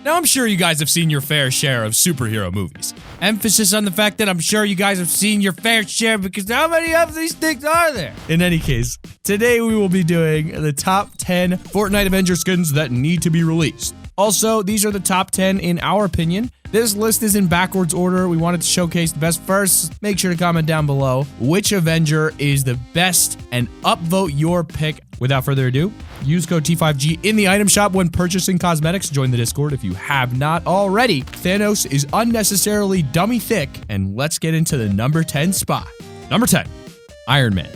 Now, I'm sure you guys have seen your fair share of superhero movies. Emphasis on the fact that I'm sure you guys have seen your fair share because how many of these things are there? In any case, today we will be doing the top 10 Fortnite Avengers skins that need to be released. Also, these are the top 10 in our opinion. This list is in backwards order. We wanted to showcase the best first. Make sure to comment down below which Avenger is the best and upvote your pick. Without further ado, use code T5G in the item shop when purchasing cosmetics. Join the Discord if you have not already. Thanos is unnecessarily dummy thick, and let's get into the number 10 spot. Number 10, Iron Man.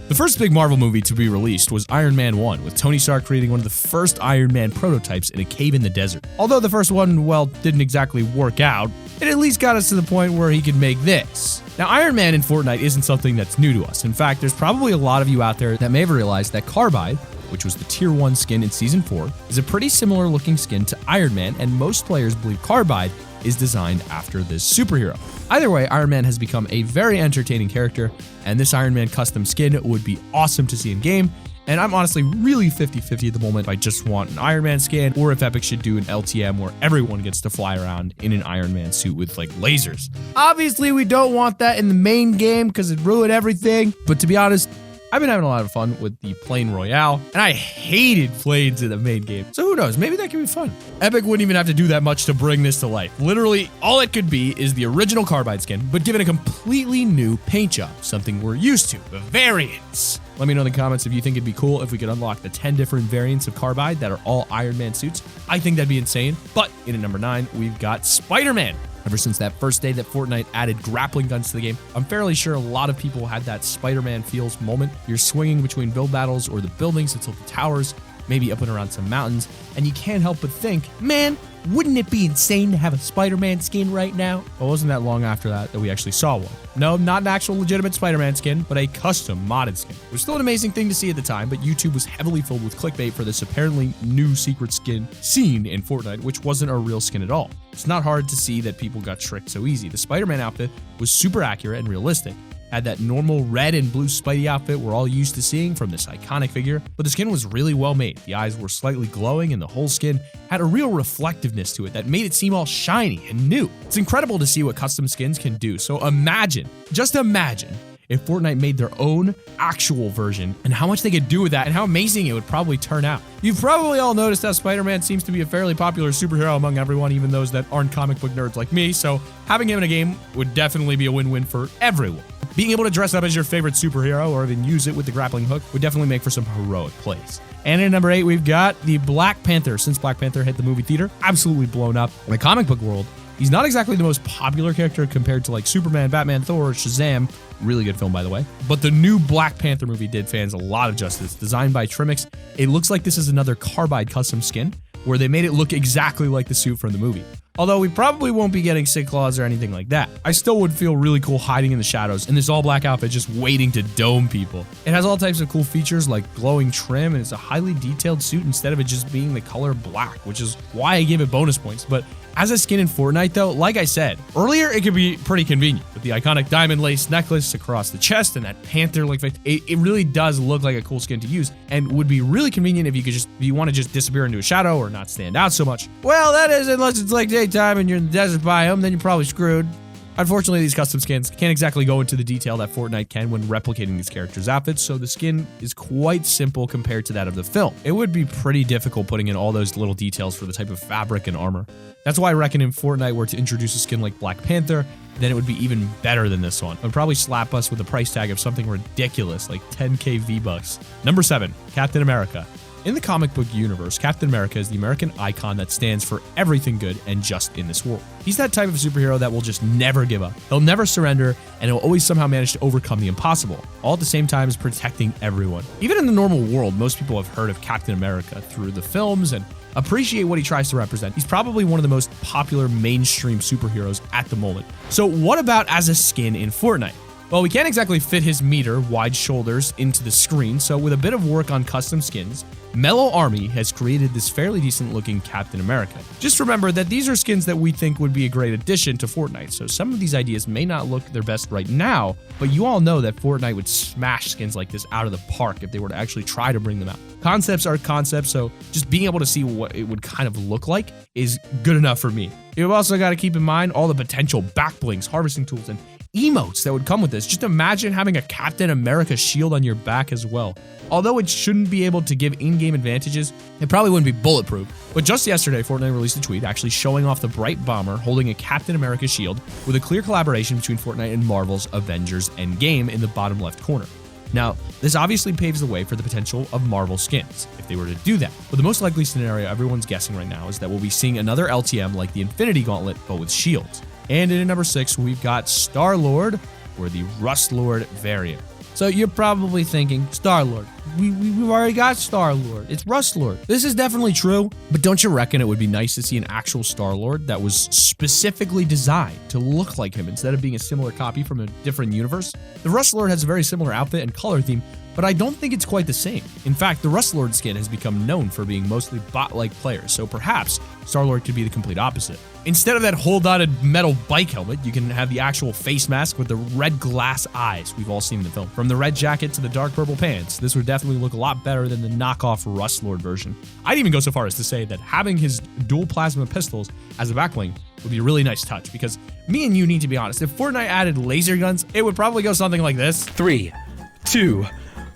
The first big Marvel movie to be released was Iron Man 1, with Tony Stark creating one of the first Iron Man prototypes in a cave in the desert. Although the first one, well, didn't exactly work out, it at least got us to the point where he could make this. Now, Iron Man in Fortnite isn't something that's new to us. In fact, there's probably a lot of you out there that may have realized that Carbide, which was the Tier 1 skin in Season 4, is a pretty similar looking skin to Iron Man, and most players believe Carbide is designed after this superhero. Either way, Iron Man has become a very entertaining character, and this Iron Man custom skin would be awesome to see in game. And I'm honestly really 50-50 at the moment if I just want an Iron Man skin, or if Epic should do an LTM where everyone gets to fly around in an Iron Man suit with like lasers. Obviously, we don't want that in the main game because it ruined everything, but to be honest, I've been having a lot of fun with the plane Royale, and I hated planes in the main game. So who knows, maybe that could be fun. Epic wouldn't even have to do that much to bring this to life. Literally, all it could be is the original Carbide skin, but given a completely new paint job, something we're used to, the variants. Let me know in the comments if you think it'd be cool if we could unlock the 10 different variants of Carbide that are all Iron Man suits. I think that'd be insane. But in at number 9, we've got SpiderMan. Ever since that first day that Fortnite added grappling guns to the game, I'm fairly sure a lot of people had that Spider-Man feels moment. You're swinging between build battles or the buildings until the towers, maybe up and around some mountains, and you can't help but think, man, wouldn't it be insane to have a Spider-Man skin right now? Well, it wasn't that long after that we actually saw one. No, not an actual legitimate Spider-Man skin, but a custom modded skin. It was still an amazing thing to see at the time, but YouTube was heavily filled with clickbait for this apparently new secret skin seen in Fortnite, which wasn't a real skin at all. It's not hard to see that people got tricked so easy. The Spider-Man outfit was super accurate and realistic. Had that normal red and blue Spidey outfit we're all used to seeing from this iconic figure, but the skin was really well made. The eyes were slightly glowing and the whole skin had a real reflectiveness to it that made it seem all shiny and new. It's incredible to see what custom skins can do, so just imagine if Fortnite made their own actual version and how much they could do with that and how amazing it would probably turn out. You've probably all noticed how Spider-Man seems to be a fairly popular superhero among everyone, even those that aren't comic book nerds like me, so having him in a game would definitely be a win-win for everyone. Being able to dress up as your favorite superhero or even use it with the grappling hook would definitely make for some heroic plays. And in number 8, we've got the Black Panther. Since Black Panther hit the movie theater, absolutely blown up. In the comic book world, he's not exactly the most popular character compared to like Superman, Batman, Thor, Shazam. Really good film, by the way. But the new Black Panther movie did fans a lot of justice. Designed by Trimix, it looks like this is another Carbide custom skin where they made it look exactly like the suit from the movie. Although we probably won't be getting sick claws or anything like that. I still would feel really cool hiding in the shadows in this all black outfit just waiting to dome people. It has all types of cool features like glowing trim, and it's a highly detailed suit instead of it just being the color black, which is why I give it bonus points. But as a skin in Fortnite though, like I said, earlier it could be pretty convenient with the iconic diamond lace necklace across the chest and that Panther like it really does look like a cool skin to use and would be really convenient if you want to just disappear into a shadow or not stand out so much. Well, that is unless it's like daytime and you're in the desert biome, then you're probably screwed. Unfortunately, these custom skins can't exactly go into the detail that Fortnite can when replicating these characters' outfits, so the skin is quite simple compared to that of the film. It would be pretty difficult putting in all those little details for the type of fabric and armor. That's why I reckon if Fortnite were to introduce a skin like Black Panther, then it would be even better than this one. It would probably slap us with a price tag of something ridiculous like 10k V-Bucks. Number 7, Captain America. In the comic book universe, Captain America is the American icon that stands for everything good and just in this world. He's that type of superhero that will just never give up. He'll never surrender, and he'll always somehow manage to overcome the impossible, all at the same time as protecting everyone. Even in the normal world, most people have heard of Captain America through the films and appreciate what he tries to represent. He's probably one of the most popular mainstream superheroes at the moment. So what about as a skin in Fortnite? Well, we can't exactly fit his meter, wide shoulders, into the screen, so with a bit of work on custom skins, Mellow Army has created this fairly decent looking Captain America. Just remember that these are skins that we think would be a great addition to Fortnite, so some of these ideas may not look their best right now, but you all know that Fortnite would smash skins like this out of the park if they were to actually try to bring them out. Concepts are concepts, so just being able to see what it would kind of look like is good enough for me. You've also got to keep in mind all the potential back blings, harvesting tools, and emotes that would come with this. Just imagine having a Captain America shield on your back as well. Although it shouldn't be able to give in-game advantages, it probably wouldn't be bulletproof. But just yesterday, Fortnite released a tweet actually showing off the bright bomber holding a Captain America shield with a clear collaboration between Fortnite and Marvel's Avengers Endgame in the bottom left corner. Now, this obviously paves the way for the potential of Marvel skins, if they were to do that. But the most likely scenario everyone's guessing right now is that we'll be seeing another LTM like the Infinity Gauntlet, but with shields. And in number 6, we've got Starlord, or the Rustlord variant. So you're probably thinking, Starlord, we've already got Starlord. It's Rustlord. This is definitely true, but don't you reckon it would be nice to see an actual Starlord that was specifically designed to look like him instead of being a similar copy from a different universe? The Rustlord has a very similar outfit and color theme, but I don't think it's quite the same. In fact, the Rustlord skin has become known for being mostly bot-like players, so perhaps Starlord could be the complete opposite. Instead of that hole-dotted metal bike helmet, you can have the actual face mask with the red glass eyes we've all seen in the film. From the red jacket to the dark purple pants, this would definitely look a lot better than the knockoff Rustlord version. I'd even go so far as to say that having his dual plasma pistols as a backbling would be a really nice touch, because me and you need to be honest, if Fortnite added laser guns, it would probably go something like this. 3, 2,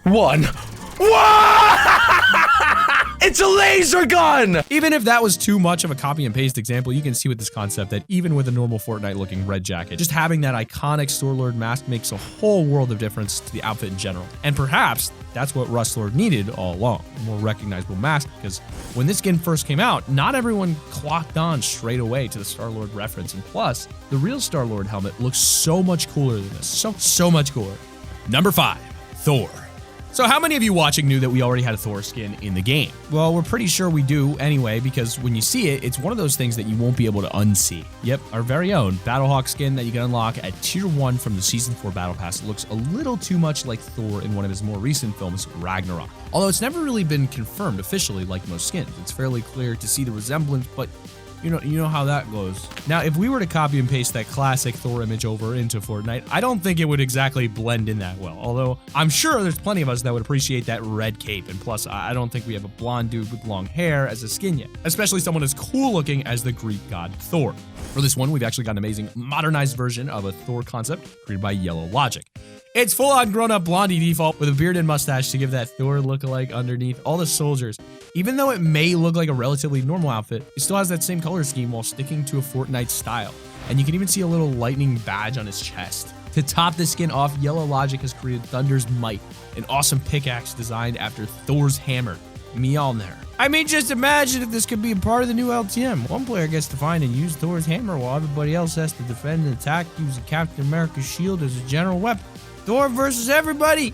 1. Whoa! It's a laser gun! Even if that was too much of a copy and paste example, you can see with this concept that even with a normal Fortnite looking red jacket, just having that iconic Starlord mask makes a whole world of difference to the outfit in general. And perhaps that's what Rustlord needed all along, a more recognizable mask, because when this skin first came out, not everyone clocked on straight away to the Starlord reference. And plus, the real Starlord helmet looks so much cooler than this. So much cooler. Number 5, Thor. So how many of you watching knew that we already had a Thor skin in the game? Well, we're pretty sure we do anyway, because when you see it, it's one of those things that you won't be able to unsee. Yep, our very own Battlehawk skin that you can unlock at Tier 1 from the Season 4 Battle Pass looks a little too much like Thor in one of his more recent films, Ragnarok. Although it's never really been confirmed officially like most skins. It's fairly clear to see the resemblance, but you know how that goes. Now, if we were to copy and paste that classic Thor image over into Fortnite, I don't think it would exactly blend in that well. Although, I'm sure there's plenty of us that would appreciate that red cape. And plus, I don't think we have a blonde dude with long hair as a skin yet. Especially someone as cool looking as the Greek god Thor. For this one, we've actually got an amazing modernized version of a Thor concept created by Yellow Logic. It's full-on grown-up blondie default with a beard and mustache to give that Thor look-alike underneath all the soldiers. Even though it may look like a relatively normal outfit, it still has that same color scheme while sticking to a Fortnite style. And you can even see a little lightning badge on his chest. To top this skin off, Yellow Logic has created Thunder's Might, an awesome pickaxe designed after Thor's hammer, Mjolnir. I mean, just imagine if this could be a part of the new LTM. One player gets to find and use Thor's hammer while everybody else has to defend and attack using Captain America's shield as a general weapon. Thor versus everybody.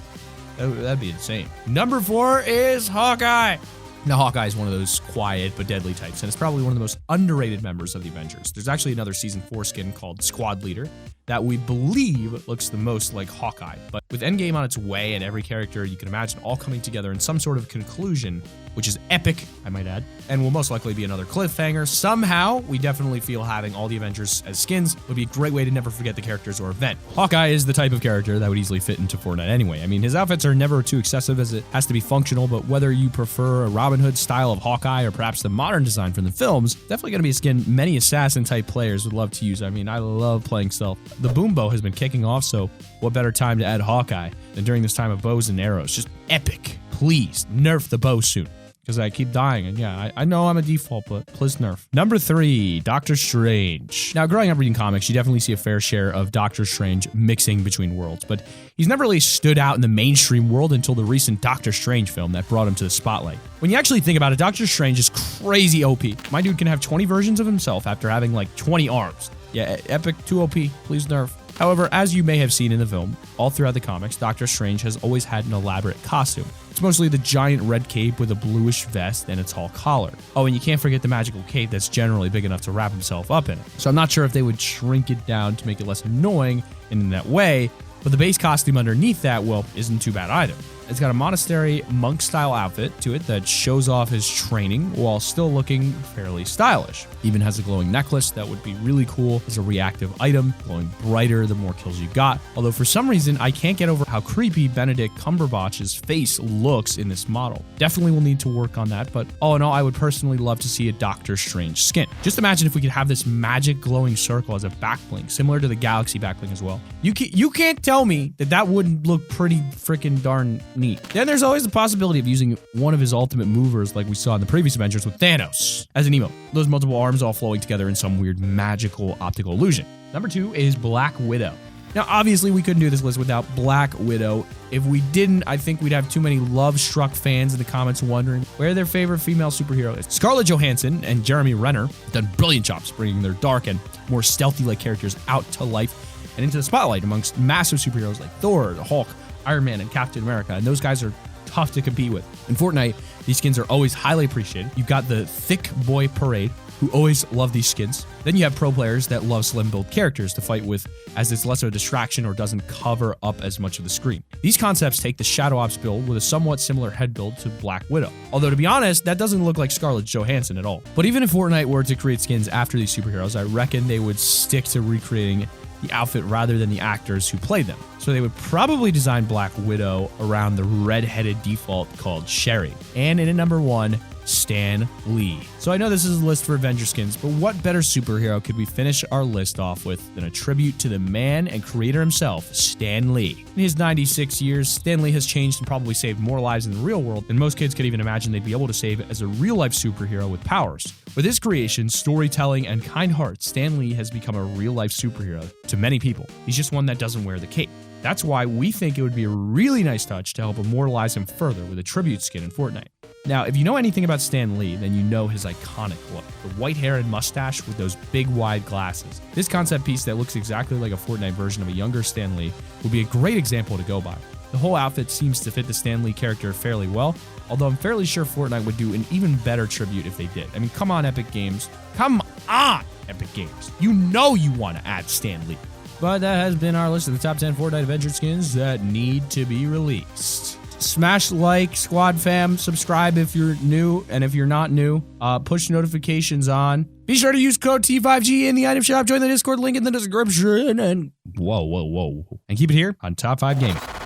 That'd be insane. Number 4 is Hawkeye. Now, Hawkeye is one of those quiet but deadly types, and it's probably one of the most underrated members of the Avengers. There's actually another Season 4 skin called Squad Leader that we believe looks the most like Hawkeye. But with Endgame on its way and every character you can imagine all coming together in some sort of conclusion, which is epic, I might add, and will most likely be another cliffhanger, somehow we definitely feel having all the Avengers as skins would be a great way to never forget the characters or event. Hawkeye is the type of character that would easily fit into Fortnite anyway. I mean, his outfits are never too excessive as it has to be functional, but whether you prefer a Robin Hood style of Hawkeye or perhaps the modern design from the films, definitely going to be a skin many assassin-type players would love to use. I mean, I love playing stealth. The boom bow has been kicking off, so what better time to add Hawkeye than during this time of bows and arrows? Just epic. Please, nerf the bow soon. Because I keep dying, and yeah, I know I'm a default, but please nerf. Number 3, Doctor Strange. Now, growing up reading comics, you definitely see a fair share of Doctor Strange mixing between worlds, but he's never really stood out in the mainstream world until the recent Doctor Strange film that brought him to the spotlight. When you actually think about it, Doctor Strange is crazy OP. My dude can have 20 versions of himself after having like 20 arms. Yeah, epic, too OP, please nerf. However, as you may have seen in the film, all throughout the comics, Doctor Strange has always had an elaborate costume. It's mostly the giant red cape with a bluish vest and a tall collar. Oh, and you can't forget the magical cape that's generally big enough to wrap himself up in it. So I'm not sure if they would shrink it down to make it less annoying, and in that way, But the base costume underneath that, well, isn't too bad either. It's got a monastery monk-style outfit to it that shows off his training while still looking fairly stylish. Even has a glowing necklace that would be really cool as a reactive item, glowing brighter the more kills you got. Although for some reason, I can't get over how creepy Benedict Cumberbatch's face looks in this model. Definitely will need to work on that, but all in all, I would personally love to see a Doctor Strange skin. Just imagine if we could have this magic glowing circle as a backbling, similar to the Galaxy backbling as well. You can't tell me that wouldn't look pretty freaking darn neat. Then there's always the possibility of using one of his ultimate movers like we saw in the previous Avengers with Thanos as an emote. Those multiple arms all flowing together in some weird magical optical illusion. Number 2 is Black Widow. Now, obviously, we couldn't do this list without Black Widow. If we didn't, I think we'd have too many love-struck fans in the comments wondering where their favorite female superhero is. Scarlett Johansson and Jeremy Renner have done brilliant jobs bringing their dark and more stealthy-like characters out to life and into the spotlight amongst massive superheroes like Thor, the Hulk, Iron Man, and Captain America, and those guys are tough to compete with. In Fortnite, these skins are always highly appreciated. You've got the Thick Boy Parade, who always love these skins. Then you have pro players that love slim build characters to fight with, as it's less of a distraction or doesn't cover up as much of the screen. These concepts take the Shadow Ops build with a somewhat similar head build to Black Widow. Although to be honest, that doesn't look like Scarlett Johansson at all. But even if Fortnite were to create skins after these superheroes, I reckon they would stick to recreating the outfit rather than the actors who played them. So they would probably design Black Widow around the red-headed default called Sherry. And in at number 1, Stan Lee. So I know this is a list for Avenger skins, but what better superhero could we finish our list off with than a tribute to the man and creator himself, Stan Lee? In his 96 years, Stan Lee has changed and probably saved more lives in the real world than most kids could even imagine they'd be able to save as a real-life superhero with powers. With his creation, storytelling, and kind heart, Stan Lee has become a real-life superhero to many people. He's just one that doesn't wear the cape. That's why we think it would be a really nice touch to help immortalize him further with a tribute skin in Fortnite. Now, if you know anything about Stan Lee, then you know his iconic look. The white hair and mustache with those big wide glasses. This concept piece that looks exactly like a Fortnite version of a younger Stan Lee would be a great example to go by. The whole outfit seems to fit the Stan Lee character fairly well, although I'm fairly sure Fortnite would do an even better tribute if they did. I mean, come on, Epic Games. Come on, Epic Games. You know you want to add Stan Lee. But that has been our list of the top 10 Fortnite Avengers skins that need to be released. Smash like, squad fam, subscribe if you're new, and if you're not new, push notifications on. Be sure to use code T5G in the item shop, join the Discord link in the description, and whoa. And keep it here on Top 5 Gaming.